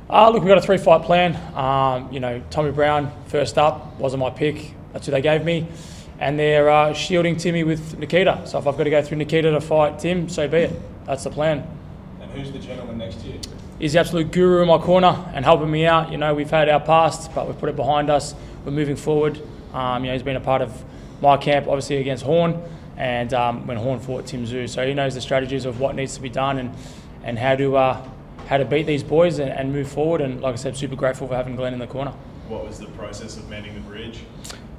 Look, we've got a 3-fight plan. Tommy Brown, first up, wasn't my pick. That's who they gave me. And they're shielding Timmy with Nikita. So if I've got to go through Nikita to fight Tim, so be it. That's the plan. And who's the gentleman next to you? He's the absolute guru in my corner and helping me out. We've had our past, but we've put it behind us. We're moving forward. He's been a part of my camp, obviously, against Horn, and when Horn fought Tim Tszyu. So he knows the strategies of what needs to be done and how to beat these boys and move forward. And like I said, super grateful for having Glenn in the corner. What was the process of mending the bridge?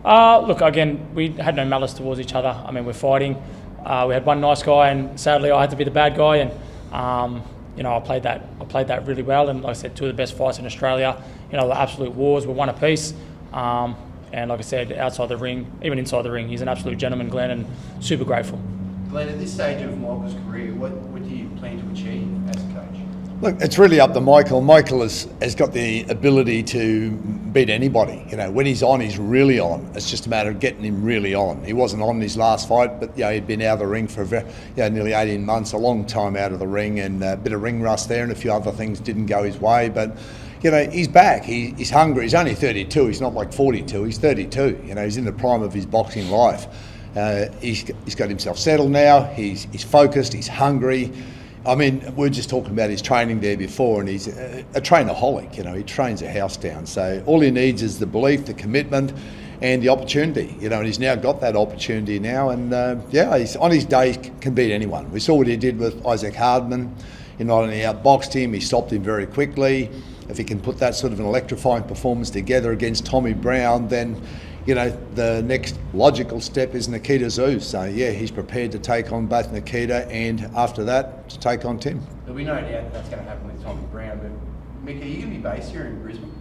Look, again, we had no malice towards each other. I mean, we're fighting. We had one nice guy, and sadly, I had to be the bad guy. And I played that really well. And like I said, 2 of the best fights in Australia. The absolute wars were one apiece. And like I said, outside the ring, even inside the ring, he's an absolute gentleman, Glenn, and super grateful. Glenn, at this stage of Michael's career, what do you plan to achieve as a coach? Look, it's really up to Michael. Michael has got the ability to beat anybody. When he's on, he's really on. It's just a matter of getting him really on. He wasn't on his last fight, but he'd been out of the ring for nearly 18 months, a long time out of the ring, and a bit of ring rust there, and a few other things didn't go his way. But he's back. He's hungry. He's only 32. He's not like 42. He's 32. He's in the prime of his boxing life. He's got himself settled now. He's focused. He's hungry. I mean, we were just talking about his training there before, and he's a trainaholic. He trains a house down. So all he needs is the belief, the commitment, and the opportunity. And he's now got that opportunity now. And he's on his day can beat anyone. We saw what he did with Isaac Hardman. He not only outboxed him, he stopped him very quickly. If he can put that sort of an electrifying performance together against Tommy Brown, then the next logical step is Nikita Tszyu. So he's prepared to take on both Nikita and after that to take on Tim. There'll be no doubt that's going to happen with Tommy Brown. But Mick, are you going to be based here in Brisbane?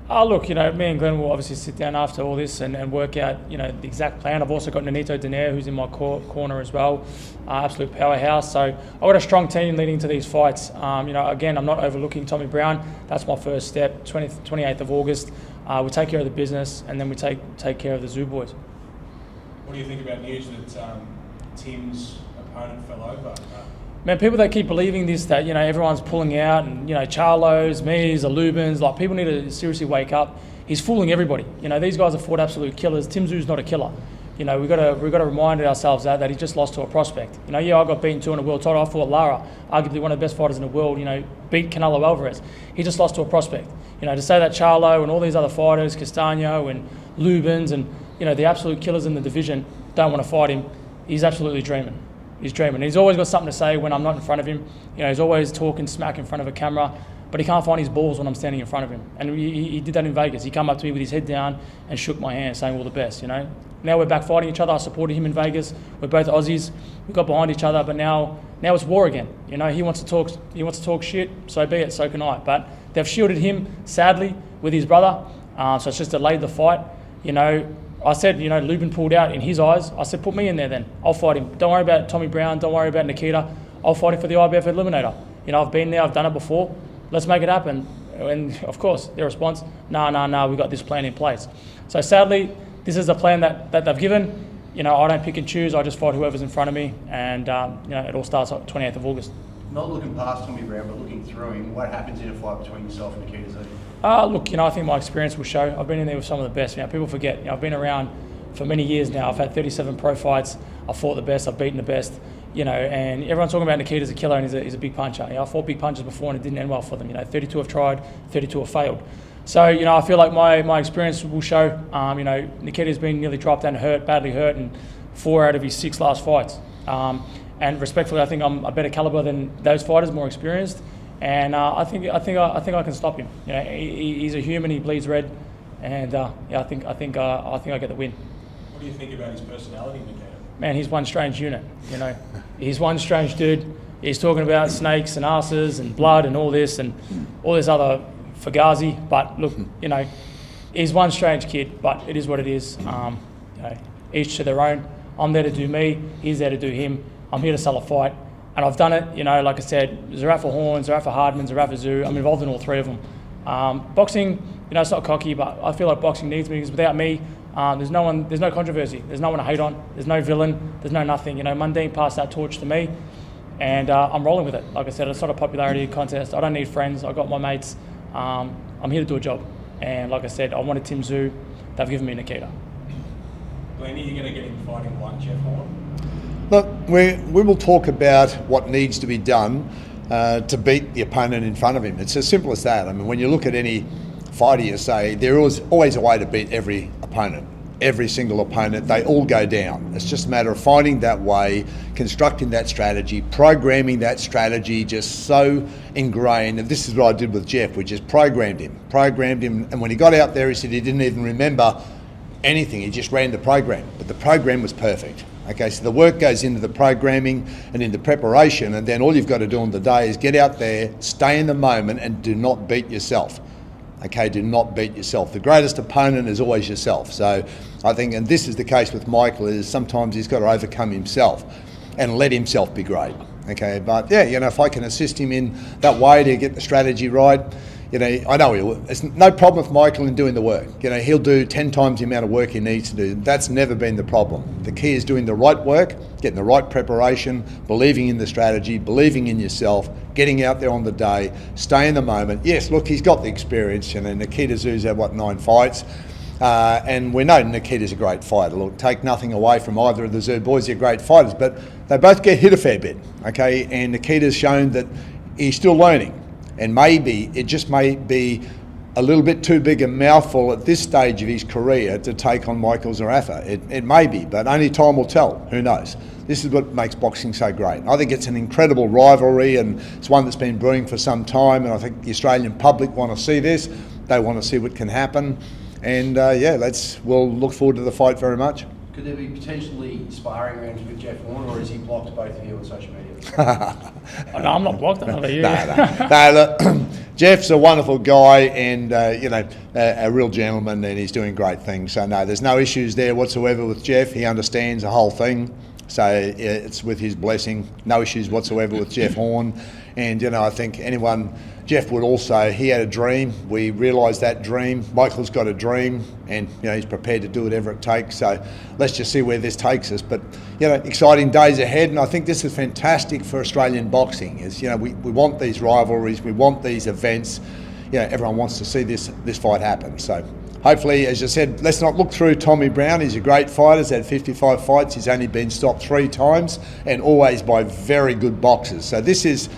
Look, me and Glenn will obviously sit down after all this and work out, the exact plan. I've also got Nonito Donaire, who's in my corner as well, absolute powerhouse. So I've got a strong team leading to these fights. Again, I'm not overlooking Tommy Brown. That's my first step, 28th of August. We take care of the business, and then we take care of the Tszyu boys. What do you think about news that Tim's opponent fell over? Man, people that keep believing this, that everyone's pulling out, and Charlos, me's, the Lubins, like people need to seriously wake up. He's fooling everybody. These guys have fought absolute killers. Tim Tszyu's not a killer. We've got to remind ourselves that he just lost to a prospect. I got beaten 2 in a world title. I fought Lara, arguably one of the best fighters in the world. Beat Canelo Alvarez. He just lost to a prospect. To say that Charlo and all these other fighters, Castano and Lubins and the absolute killers in the division don't want to fight him. He's absolutely dreaming. He's dreaming. He's always got something to say when I'm not in front of him. He's always talking smack in front of a camera, but he can't find his balls when I'm standing in front of him. And he did that in Vegas. He came up to me with his head down and shook my hand, saying all the best. Now we're back fighting each other. I supported him in Vegas. We're both Aussies. We got behind each other, but now it's war again. He wants to talk shit. So be it. So can I. But they've shielded him, sadly, with his brother. So it's just delayed the fight. I said, Lubin pulled out in his eyes. I said, put me in there then. I'll fight him. Don't worry about Tommy Brown. Don't worry about Nikita. I'll fight him for the IBF Eliminator. I've been there. I've done it before. Let's make it happen. And of course, their response, no, we've got this plan in place. So sadly, this is the plan that they've given. I don't pick and choose. I just fight whoever's in front of me. And, it all starts on 28th of August. Not looking past Tommy Brown, but looking through him, what happens in a fight between yourself and Nikita Tszyu? Look, I think my experience will show. I've been in there with some of the best. People forget. I've been around for many years now. I've had 37 pro fights. I've fought the best. I've beaten the best. And everyone's talking about Nikita as a killer, and he's a big puncher. I fought big punches before, and it didn't end well for them. 32 have tried, 32 have failed. So, I feel like my experience will show. Nikita's been nearly dropped and hurt, badly hurt, in 4 out of his 6 last fights. And respectfully, I think I'm a better caliber than those fighters, more experienced. And I think I can stop him. He's a human. He bleeds red, and I think I get the win. What do you think about his personality, Nikita? Man, he's one strange unit. He's one strange dude. He's talking about snakes and asses and blood and all this other fugazi. But look, he's one strange kid. But it is what it is. Each to their own. I'm there to do me. He's there to do him. I'm here to sell a fight. And I've done it, like I said, Zerafa Horn, Zerafa Hardman, Zerafa Tszyu. I'm involved in all 3 of them. Boxing, it's not cocky, but I feel like boxing needs me, because without me, there's no controversy. There's no one to hate on. There's no villain. There's no nothing. Mundine passed that torch to me, and I'm rolling with it. Like I said, it's not a popularity contest. I don't need friends. I've got my mates. I'm here to do a job. And like I said, I wanted Tim Tszyu. They've given me Nikita. Glenn, are you going to get him fighting like Jeff Horn? Look, we will talk about what needs to be done to beat the opponent in front of him. It's as simple as that. I mean, when you look at any fighter, you say there is always a way to beat every opponent. Every single opponent, they all go down. It's just a matter of finding that way, constructing that strategy, programming that strategy just so ingrained. And this is what I did with Jeff. We just programmed him. And when he got out there, he said he didn't even remember anything. He just ran the program. But the program was perfect. Okay, so the work goes into the programming and into preparation, and then all you've got to do on the day is get out there, stay in the moment, and do not beat yourself. Okay, do not beat yourself. The greatest opponent is always yourself. So I think, and this is the case with Michael, is sometimes he's got to overcome himself and let himself be great. Okay, but yeah, if I can assist him in that way to get the strategy right, I know he will. It's no problem with Michael in doing the work. He'll do 10 times the amount of work he needs to do. That's never been the problem. The key is doing the right work, getting the right preparation, believing in the strategy, believing in yourself, getting out there on the day, stay in the moment. Yes, look, he's got the experience. Nikita Tszyu's had, 9 fights? And we know Nikita's a great fighter. Look, take nothing away from either of the Tszyu boys. They're great fighters, but they both get hit a fair bit. Okay, and Nikita's shown that he's still learning. And maybe it just may be a little bit too big a mouthful at this stage of his career to take on Michael Zerafa. It may be, but only time will tell. Who knows? This is what makes boxing so great. I think it's an incredible rivalry, and it's one that's been brewing for some time, and I think the Australian public want to see this. They want to see what can happen. And we'll look forward to the fight very much. Could there be potentially sparring rounds with Jeff Horn, or is he blocked both of you on social media? Oh, no, I'm not blocked. I'm not you. No, look, Jeff's a wonderful guy and, a real gentleman, and he's doing great things. So, no, there's no issues there whatsoever with Jeff. He understands the whole thing. So it's with his blessing. No issues whatsoever with Jeff Horn. And, I think Jeff would also, he had a dream. We realised that dream. Michael's got a dream, and, he's prepared to do whatever it takes. So let's just see where this takes us. But, exciting days ahead, and I think this is fantastic for Australian boxing. We want these rivalries, we want these events. Everyone wants to see this fight happen. So hopefully, as I said, let's not look through Tommy Brown. He's a great fighter. He's had 55 fights. He's only been stopped 3 times, and always by very good boxers. So this is,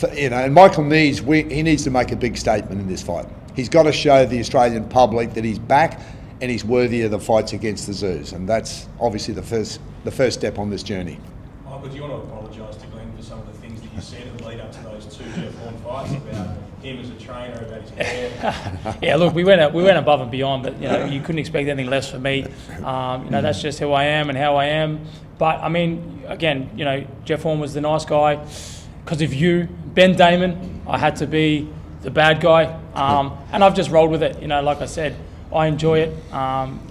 and Michael needs to make a big statement in this fight. He's got to show the Australian public that he's back and he's worthy of the fights against the Tszyu, and that's obviously the first step on this journey. Michael, do you want to apologise to Glenn for some of the things that you said in the lead up to those 2 Jeff Horn fights about him as a trainer, about his hair? Yeah, look, we went above and beyond, but you couldn't expect anything less from me. That's just who I am and how I am. But I mean, again, Jeff Horn was the nice guy. Because of you, Ben Damon, I had to be the bad guy, and I've just rolled with it. Like I said, I enjoy it.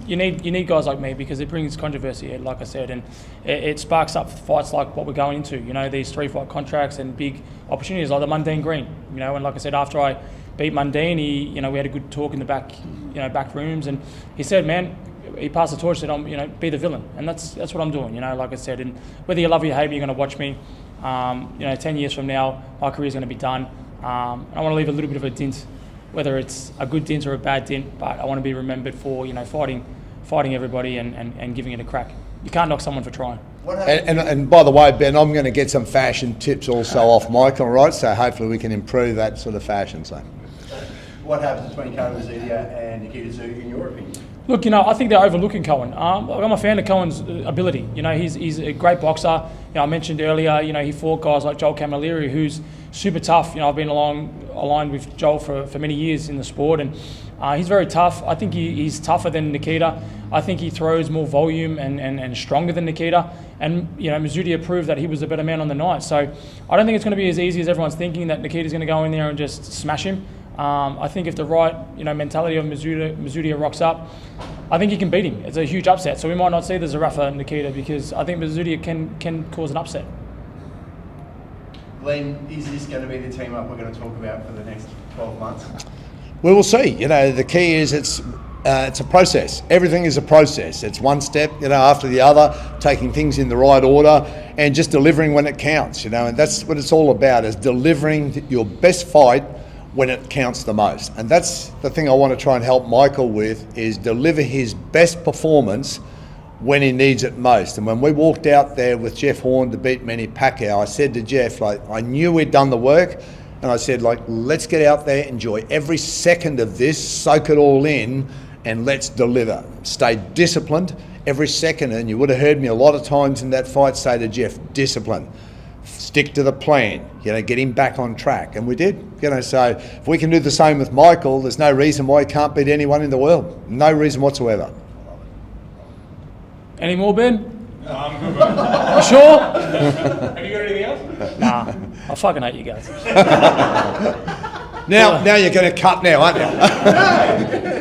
You need guys like me because it brings controversy, like I said, and it sparks up fights like what we're going into. These 3-fight contracts and big opportunities like the Mundine Green. And like I said, after I beat Mundine, we had a good talk in the back, back rooms, and he said, man. He passed the torch, said, be the villain. And that's what I'm doing, like I said. And whether you love or you hate me, you're going to watch me. 10 years from now, my career's going to be done. I want to leave a little bit of a dint, whether it's a good dint or a bad dint, but I want to be remembered for, fighting everybody and giving it a crack. You can't knock someone for trying. And by the way, Ben, I'm going to get some fashion tips also off Michael, right? So hopefully we can improve that sort of fashion. So, what happens between Cohen Mazzilli and Nikita Tszyu, in your opinion? Look, I think they're overlooking Cohen. I'm a fan of Cohen's ability. He's a great boxer. I mentioned earlier, he fought guys like Joel Camilleri, who's super tough. I've been aligned with Joel for many years in the sport, and he's very tough. I think he's tougher than Nikita. I think he throws more volume and stronger than Nikita. And, Mazzilli proved that he was a better man on the night. So I don't think it's going to be as easy as everyone's thinking, that Nikita's going to go in there and just smash him. I think if the right, mentality of Mazzilli rocks up, I think he can beat him. It's a huge upset. So we might not see the Zerafa Nikita because I think Mazzilli can cause an upset. Glenn, is this going to be the team up we're going to talk about for the next 12 months? We will see. The key is it's a process. Everything is a process. It's one step, after the other, taking things in the right order and just delivering when it counts, and that's what it's all about, is delivering your best fight when it counts the most. And that's the thing I want to try and help Michael with, is deliver his best performance when he needs it most. And when we walked out there with Jeff Horn to beat Manny Pacquiao, I said to Jeff, like, I knew we'd done the work, and I said, like, let's get out there, enjoy every second of this, soak it all in, and let's deliver. Stay disciplined every second. And you would have heard me a lot of times in that fight say to Jeff, discipline. Stick to the plan, get him back on track. And we did, so if we can do the same with Michael, there's no reason why he can't beat anyone in the world. No reason whatsoever. Any more, Ben? No, I'm good, mate. You sure? Have you got anything else? Nah, I fucking hate you guys. Now you're going to cut now, aren't you?